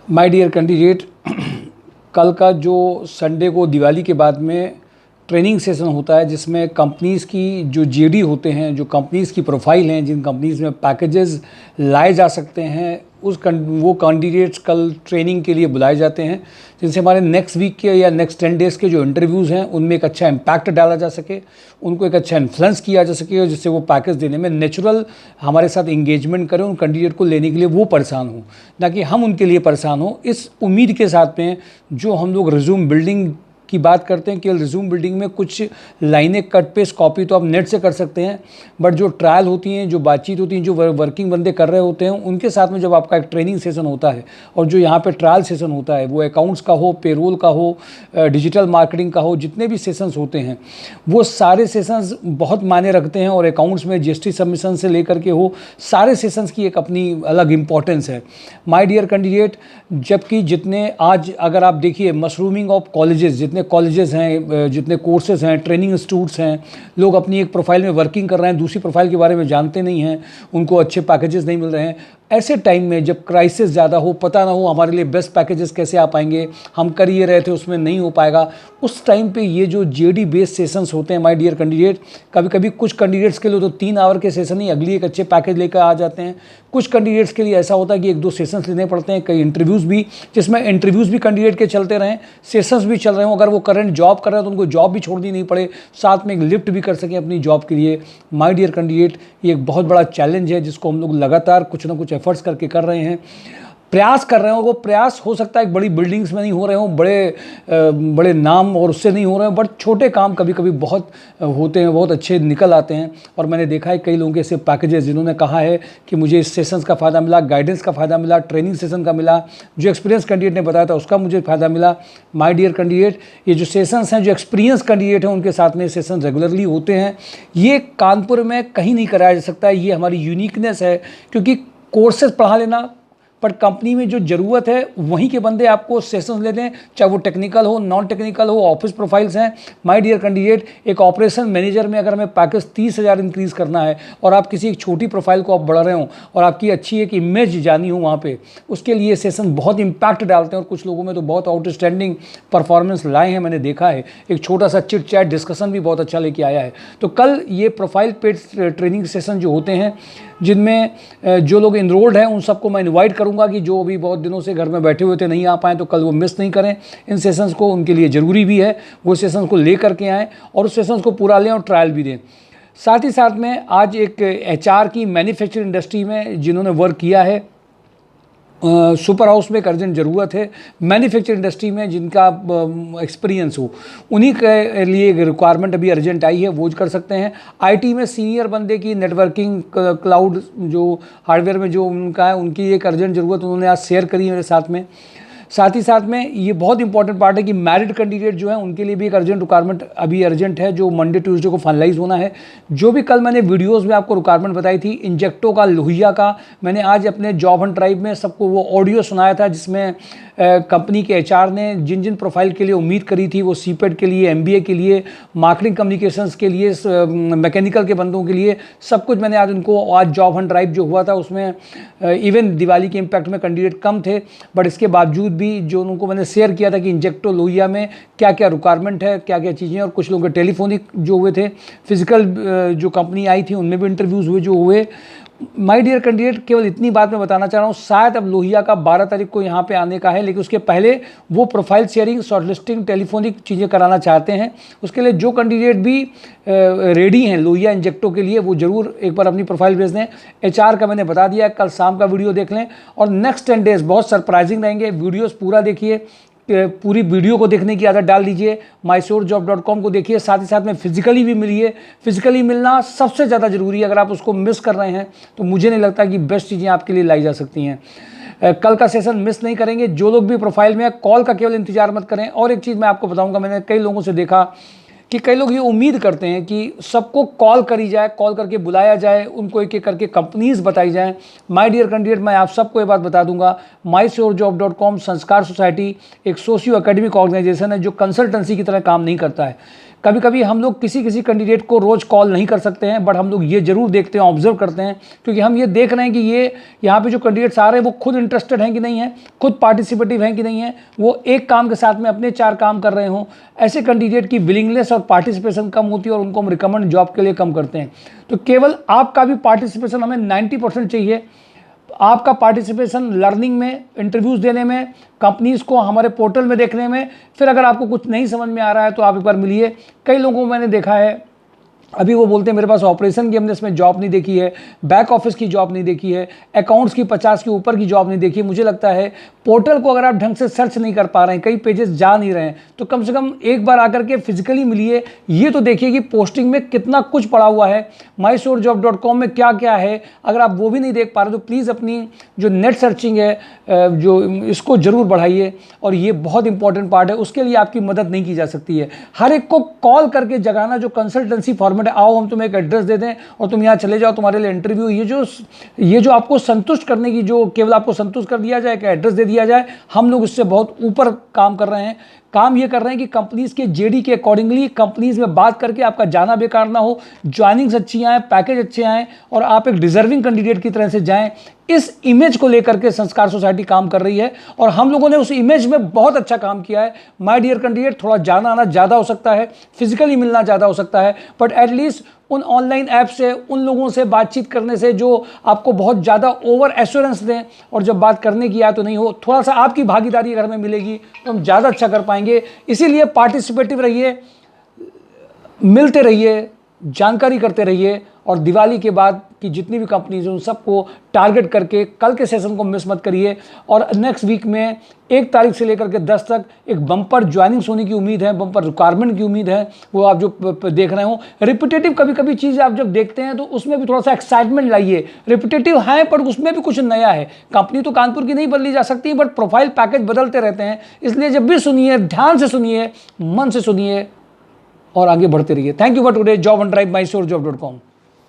My dear candidate, कल का जो संडे को दिवाली के बाद में ट्रेनिंग सेशन होता है जिसमें कंपनीज़ की जो जेडी होते हैं, जो कंपनीज़ की प्रोफाइल हैं, जिन कंपनीज़ में पैकेजेस लाए जा सकते हैं, वो कैंडिडेट्स कल ट्रेनिंग के लिए बुलाए जाते हैं, जिनसे हमारे नेक्स्ट वीक के या नेक्स्ट 10 डेज़ के जो इंटरव्यूज़ हैं उनमें एक अच्छा इम्पैक्ट डाला जा सके, उनको एक अच्छा इन्फ्लुएंस किया जा सके और जिससे वो पैकेज देने में नेचुरल हमारे साथ इंगेजमेंट करें, उन कैंडिडेट को लेने के लिए वो परेशान हों, ना कि हम उनके लिए परेशान हों। इस उम्मीद के साथ में जो हम लोग रिज्यूम बिल्डिंग की बात करते हैं, केवल रिज्यूम बिल्डिंग में कुछ लाइनें कट पेस्ट कॉपी तो आप नेट से कर सकते हैं, बट जो ट्रायल होती हैं, जो बातचीत होती हैं, जो वर्किंग बंदे कर रहे होते हैं, उनके साथ में जब आपका एक ट्रेनिंग सेशन होता है और जो यहाँ पे ट्रायल सेशन होता है, वो अकाउंट्स का हो, पेरोल का हो, डिजिटल मार्केटिंग का हो, जितने भी सेशंस होते हैं वो सारे सेशंस बहुत मायने रखते हैं। और अकाउंट्स में जीएसटी सबमिशन से लेकर के हो, सारे सेशंस की एक अपनी अलग इंपॉर्टेंस है माय डियर कैंडिडेट। जबकि जितने आज अगर आप देखिए मशरूमिंग ऑफ कॉलेजेस, जितने कॉलेजेस हैं, जितने कोर्सेज हैं, ट्रेनिंग इंस्टीट्यूट्स हैं, लोग अपनी एक प्रोफाइल में वर्किंग कर रहे हैं, दूसरी प्रोफाइल के बारे में जानते नहीं हैं, उनको अच्छे पैकेजेस नहीं मिल रहे हैं। ऐसे टाइम में जब क्राइसिस ज़्यादा हो, पता ना हो हमारे लिए बेस्ट पैकेजेस कैसे आ पाएंगे, हम कर ये रहे थे उसमें नहीं हो पाएगा, उस टाइम पे ये जो जेडी बेस्ड सेशंस होते हैं माय डियर कैंडिडेट, कभी कभी कुछ कैंडिडेट्स के लिए तो 3 आवर के सेशन ही अगली एक अच्छे पैकेज लेकर आ जाते हैं। कुछ कैंडिडेट्स के लिए ऐसा होता है कि 1-2 सेशंस लेने पड़ते हैं, कई इंटरव्यूज़ भी, जिसमें इंटरव्यूज़ भी कैंडिडेट के चलते रहें, सेशंस भी चल रहे हों। अगर वो करंट जॉब कर रहे हैं तो उनको जॉब भी छोड़नी नहीं पड़े, साथ में एक लिफ्ट भी कर सकें अपनी जॉब के लिए। माय डियर कैंडिडेट, ये एक बहुत बड़ा चैलेंज है जिसको हम लोग लगातार कुछ ना कुछ एफर्ट्स करके कर रहे हैं, प्रयास कर रहे हो। वो प्रयास हो सकता है एक बड़ी बिल्डिंग्स में नहीं हो रहे हो, बड़े नाम और उससे नहीं हो रहे हो, बट छोटे काम कभी कभी बहुत होते हैं, बहुत अच्छे निकल आते हैं। और मैंने देखा है कई लोगों के ऐसे पैकेजेस जिन्होंने कहा है कि मुझे इस सेशंस का फ़ायदा मिला, गाइडेंस का फ़ायदा मिला, ट्रेनिंग सेशन का मिला, जो एक्सपीरियंस कैंडिडेट ने बताया था उसका मुझे फ़ायदा मिला। माय डियर कैंडिडेट, ये जो सेशंस हैं, जो एक्सपीरियंस कैंडिडेट हैं उनके साथ में सेशन रेगुलरली होते हैं, ये कानपुर में कहीं नहीं कराया जा सकता है। ये हमारी यूनिकनेस है, क्योंकि कोर्सेज पढ़ा लेना, पर कंपनी में जो ज़रूरत है वहीं के बंदे आपको सेशंस लेते हैं, चाहे वो टेक्निकल हो, नॉन टेक्निकल हो, ऑफिस प्रोफाइल्स हैं। माय डियर कैंडिडेट, एक ऑपरेशन मैनेजर में अगर हमें पैकेज 30,000 इंक्रीज़ करना है और आप किसी एक छोटी प्रोफाइल को आप बढ़ा रहे हो और आपकी अच्छी एक इमेज जानी हो वहाँ पे, उसके लिए सेशन बहुत इम्पैक्ट डालते हैं। और कुछ लोगों में तो बहुत आउटस्टैंडिंग परफॉर्मेंस लाए हैं, मैंने देखा है। एक छोटा सा चिट चैट डिस्कशन भी बहुत अच्छा लेके आया है। तो कल ये प्रोफाइल पेड ट्रेनिंग सेशन जो होते हैं, जिनमें जो लोग इनरोल्ड हैं उन सबको मैं इनवाइट करूंगा कि जो अभी बहुत दिनों से घर में बैठे हुए थे, नहीं आ पाए, तो कल वो मिस नहीं करें इन सेशंस को। उनके लिए ज़रूरी भी है वो सेशंस को ले करके आएँ और उस सेशंस को पूरा लें और ट्रायल भी दें। साथ ही साथ में आज एक एचआर की मैन्युफैक्चरिंग इंडस्ट्री में जिन्होंने वर्क किया है, सुपर हाउस में एक अर्जेंट ज़रूरत है, मैन्युफैक्चरिंग इंडस्ट्री में जिनका एक्सपीरियंस हो, उन्हीं के लिए एक रिक्वायरमेंट अभी अर्जेंट आई है, वो कर सकते हैं। आईटी में सीनियर बंदे की नेटवर्किंग क्लाउड जो हार्डवेयर में जो उनका है, उनकी एक अर्जेंट ज़रूरत उन्होंने आज शेयर करी मेरे साथ में। साथ ही साथ में ये बहुत इंपॉर्टेंट पार्ट है कि मैरिड कैंडिडेट जो है उनके लिए भी एक अर्जेंट रिक्वायरमेंट अभी अर्जेंट है, जो मंडे ट्यूसडे को फाइनलाइज होना है। जो भी कल मैंने वीडियोस में आपको रिक्वायरमेंट बताई थी, इंजेक्टो का, लोहिया का, मैंने आज अपने जॉब हंट ड्राइव में सबको वो ऑडियो सुनाया था, जिसमें कंपनी के एचआर ने जिन जिन प्रोफाइल के लिए उम्मीद करी थी, वो सीपेट के लिए, एमबीए के लिए, मार्केटिंग कम्युनिकेशंस के लिए, मैकेनिकल के बंदों के लिए, सब कुछ मैंने आज उनको, आज जॉब हंट ड्राइव जो हुआ था उसमें इवन दिवाली के इम्पैक्ट में कैंडिडेट कम थे, बट इसके बावजूद भी जो उनको मैंने शेयर किया था कि इंजेक्टो लोहिया में क्या क्या रिक्वायरमेंट है, क्या क्या चीज़ें। और कुछ लोगों के टेलीफोनिक जो हुए थे, फिजिकल जो कंपनी आई थी उनमें भी इंटरव्यूज़ हुए जो हुए। माय डियर कैंडिडेट, केवल इतनी बात मैं बताना चाह रहा हूँ, शायद अब लोहिया का 12 तारीख को यहाँ पे आने का है, लेकिन उसके पहले वो प्रोफाइल शेयरिंग, शॉर्टलिस्टिंग, टेलीफोनिक चीज़ें कराना चाहते हैं। उसके लिए जो कैंडिडेट भी रेडी हैं लोहिया इंजेक्टो के लिए, वो जरूर एक बार अपनी प्रोफाइल भेज दें। एचआर का मैंने बता दिया, कल शाम का वीडियो देख लें और नेक्स्ट 10 डेज बहुत सरप्राइजिंग रहेंगे। वीडियोज़ पूरा देखिए, पूरी वीडियो को देखने की आदत डाल दीजिए, mysourcejob.com को देखिए, साथ ही साथ में फिजिकली भी मिलिए। फिजिकली मिलना सबसे ज़्यादा ज़रूरी है, अगर आप उसको मिस कर रहे हैं तो मुझे नहीं लगता कि बेस्ट चीज़ें आपके लिए लाई जा सकती हैं। कल का सेशन मिस नहीं करेंगे। जो लोग भी प्रोफाइल में है, कॉल का केवल इंतजार मत करें। और एक चीज़ मैं आपको बताऊंगा, मैंने कई लोगों से देखा कि कई लोग ये उम्मीद करते हैं कि सबको कॉल करी जाए, कॉल करके बुलाया जाए, उनको एक एक करके कंपनीज बताई जाए। माय डियर कैंडिडेट, मैं आप सबको ये बात बता दूंगा, mysurejob.com संस्कार सोसाइटी एक सोशियो एकेडमिक ऑर्गेनाइजेशन है जो कंसल्टेंसी की तरह काम नहीं करता है। कभी कभी हम लोग किसी कैंडिडेट को रोज़ कॉल नहीं कर सकते हैं, बट हम लोग ये जरूर देखते हैं, ऑब्जर्व करते हैं, क्योंकि हम ये देख रहे हैं कि ये यहाँ पे जो कैंडिडेट्स आ रहे हैं वो खुद इंटरेस्टेड हैं कि नहीं है, खुद पार्टिसिपेटिव हैं कि नहीं है, वो एक काम के साथ में अपने 4 काम कर रहे हों। ऐसे कैंडिडेट की विलिंगनेस और पार्टिसिपेशन कम होती है और उनको हम रिकमेंड जॉब के लिए कम करते हैं। तो केवल आपका भी पार्टिसिपेशन हमें 90% चाहिए। आपका पार्टिसिपेशन लर्निंग में, इंटरव्यूज़ देने में, कंपनीज़ को हमारे पोर्टल में देखने में। फिर अगर आपको कुछ नहीं समझ में आ रहा है तो आप एक बार मिलिए। कई लोगों को मैंने देखा है, अभी वो बोलते हैं मेरे पास ऑपरेशन की हमने इसमें जॉब नहीं देखी है, बैक ऑफिस की जॉब नहीं देखी है, अकाउंट्स की 50 के ऊपर की जॉब नहीं देखी है। मुझे लगता है पोर्टल को अगर आप ढंग से सर्च नहीं कर पा रहे हैं, कई पेजेस जा नहीं रहे हैं, तो कम से कम एक बार आकर के फिजिकली मिलिए। ये तो देखिए कि पोस्टिंग में कितना कुछ पड़ा हुआ है, mysurejob.com में क्या क्या है। अगर आप वो भी नहीं देख पा रहे तो प्लीज़ अपनी जो नेट सर्चिंग है जो इसको ज़रूर बढ़ाइए, और ये बहुत इंपॉर्टेंट पार्ट है, उसके लिए आपकी मदद नहीं की जा सकती है। हर एक को कॉल करके जगाना जो कंसल्टेंसी फॉर्मेट, आओ हम तुम्हें एक एड्रेस दे दें और तुम यहाँ चले जाओ, तुम्हारे लिए इंटरव्यू, ये जो आपको संतुष्ट करने की, जो केवल आपको संतुष्ट कर दिया जाए कि एड्रेस दे दिया जाए, हम लोग इससे बहुत ऊपर काम कर रहे हैं। काम ये कर रहे हैं कि कंपनीज के जेडी के अकॉर्डिंगली कंपनीज में बात करके आपका जाना बेकार ना हो, ज्वाइनिंग्स अच्छी आए, पैकेज अच्छे आए और आप एक डिजर्विंग कैंडिडेट की तरह से जाएं। इस इमेज को लेकर के संस्कार सोसाइटी काम कर रही है और हम लोगों ने उस इमेज में बहुत अच्छा काम किया है। माय डियर कैंडिडेट, थोड़ा जाना आना ज़्यादा हो सकता है, फिजिकली मिलना ज़्यादा हो सकता है, बट एटलीस्ट उन ऑनलाइन ऐप से, उन लोगों से बातचीत करने से जो आपको बहुत ज़्यादा ओवर एश्योरेंस दें, और जब बात करने की आए तो नहीं हो, थोड़ा सा आपकी भागीदारी अगर हमें मिलेगी तो हम ज़्यादा अच्छा कर पाएंगे। इसीलिए पार्टिसिपेटिव रहिए, मिलते रहिए, जानकारी करते रहिए, और दिवाली के बाद की जितनी भी कंपनीज हैं उन सबको टारगेट करके कल के सेशन को मिस मत करिए। और नेक्स्ट वीक में 1 तारीख से लेकर के 10 तक एक बम्पर ज्वाइनिंग्स होने की उम्मीद है, बम्पर रिक्वायरमेंट की उम्मीद है, वो आप जो देख रहे हो। रिपीटेटिव कभी कभी चीज़ें आप जब देखते हैं तो उसमें भी थोड़ा सा एक्साइटमेंट लाइए। रिपीटेटिव है पर उसमें भी कुछ नया है। कंपनी तो कानपुर की नहीं बदली जा सकती, बट प्रोफाइल पैकेज बदलते रहते हैं, इसलिए जब भी सुनिए ध्यान से सुनिए, मन से सुनिए और आगे बढ़ते रहिए। Thank you for today. Job on drive, mysurejob.com।